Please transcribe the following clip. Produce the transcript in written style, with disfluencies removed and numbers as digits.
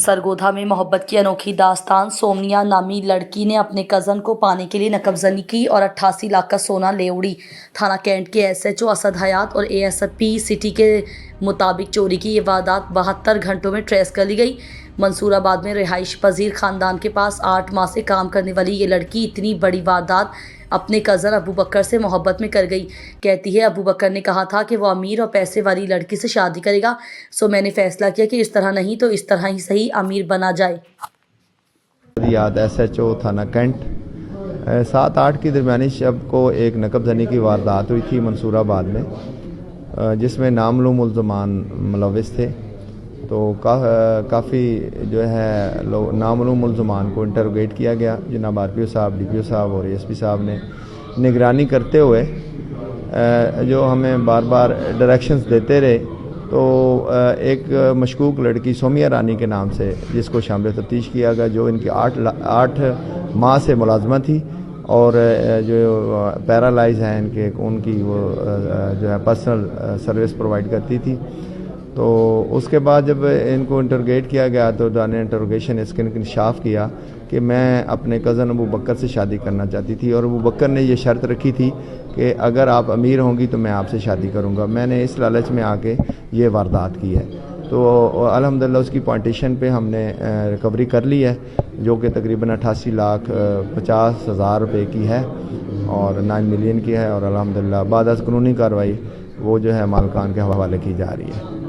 सरगोधा में मोहब्बत की अनोखी दास्तान। सोमनिया नामी लड़की ने अपने कज़न को पाने के लिए नकबजनी की और 88 लाख का सोना ले उड़ी। थाना कैंट के एसएचओ असद हयात और एएसपी सिटी के मुताबिक चोरी की ये वारदात 72 घंटों में ट्रेस कर ली गई। मंसूराबाद में रिहाइश पजीर खानदान के पास 8 माह से काम करने वाली ये लड़की इतनी बड़ी वारदात अपने कज़न अबू बकर से मोहब्बत में कर गई। कहती है, अबू बकर ने कहा था कि वो अमीर और पैसे वाली लड़की से शादी करेगा, सो मैंने फैसला किया कि इस तरह नहीं तो इस तरह ही सही अमीर बना जाए। याद एसएचओ थाना कैंट 7-8 की दरमियानी शब को एक नकबजनी की वारदात हुई थी मंसूराबाद में, जिसमें नामलूम मुल्ज़मान मुलविस थे। तो काफ़ी जो है लोग नामलूम मुल्ज़मान को इंटरोगेट किया गया। जनाब आरपीओ साहब, डीपीओ साहब और एएसपी साहब ने निगरानी करते हुए जो हमें बार बार डायरेक्शंस देते रहे। तो एक मशकूक लड़की सोमिया रानी के नाम से, जिसको शामिल तफ्तीश किया गया, जो इनकी 8 माह से मुलाजमा थी और जो पैरालाइज हैं इनके, उनकी वो जो है पर्सनल सर्विस प्रोवाइड करती थी। तो उसके बाद जब इनको इंटरोगेट किया गया तो दाने इंटरोगेशन इसके इंकशाफ किया कि मैं अपने कज़न अबू बकर से शादी करना चाहती थी और अबू बकर ने ये शर्त रखी थी कि अगर आप अमीर होंगी तो मैं आपसे शादी करूंगा। मैंने इस लालच में आके ये वारदात की है। तो अल्हम्दुलिल्लाह उसकी पॉइंटेशन पे हमने रिकवरी कर ली है, जो कि तकरीबन 88,50,000 रुपये की है और 9 मिलियन की है। और अल्हम्दुलिल्लाह बाद कानूनी कार्रवाई वो जो है मालकान के हवाले की जा रही है।